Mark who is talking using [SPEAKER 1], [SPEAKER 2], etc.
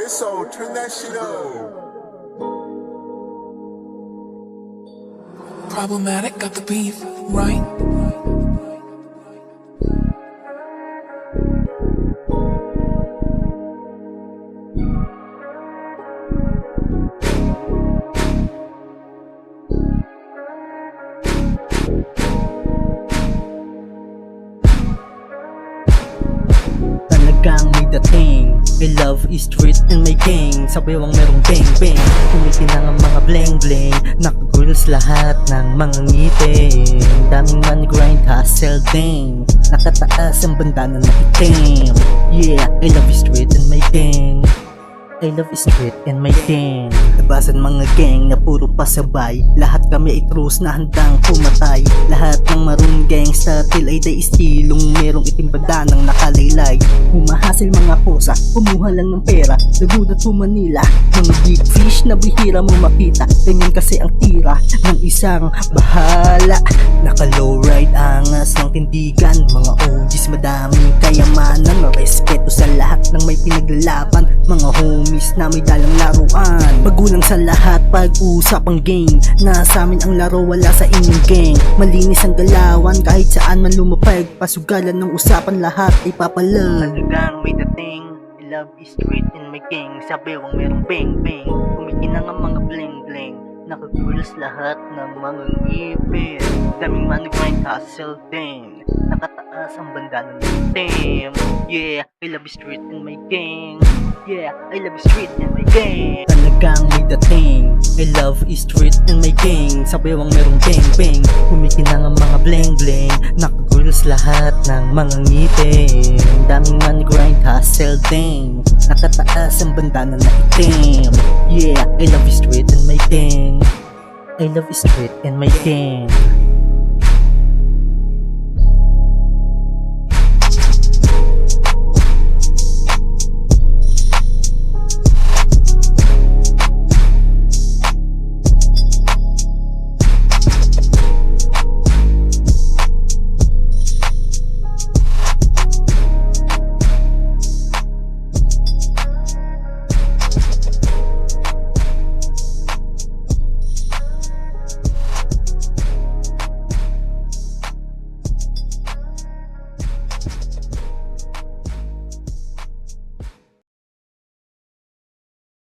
[SPEAKER 1] so turn that shit up.
[SPEAKER 2] Problematic, got the beef, right?
[SPEAKER 3] Talagang may dating, I love is street and may gang. Sa bewang merong bang bang, kumikinang ang mga bling bling. Naka-girls lahat ng mga ngipin. Daming money grind, hustle ding. Nakataas ang bandana na itim. Yeah, I love is street and may gang. I love is street and may gang. Labasan mga gang na puro pasabay. Lahat kami ay trus na handang pumatay. Lahat ng maroon gangsta till ay day istilong merong itim badanang nakalaylay. Humahasil mga posa, kumuha lang ng pera. Lagudat po Manila, mga big fish na bihira mo makita. Ganyan kasi ang tira ng isang bahala. Naka low ride angas ng tindigan. Mga OGs madaming kayamanan. Respeto sa lahat ng may pinaglalaban. Mga homies na may dalang laruan. Magulang sa lahat pag-usap ang game. Nasa amin ang laro, wala sa inyong gang. Malinis ang galawan kahit saan man lumapag. Pasugalan ng usapan lahat ay papalag. Talagang may dating, I love is street and may gang. Sa bewang merong bang bang, kumikinang ang mga bling bling. Naka-girls lahat ng mga ngipin. Daming money grind, hustle din. Nakataas ang bandana ng itim. Yeah, I love is street and my gang. Yeah, I love is street and my gang. Talagang may dating, I love is street and my gang. Sa bewang merong bang bang, kumikinang ang mga bling bling. Naka-girls lahat ng mga ngipin. Daming money grind, hustle din. Nakataas ang bandana na itim. Yeah, I love is street and my gang. I love is street and my gang.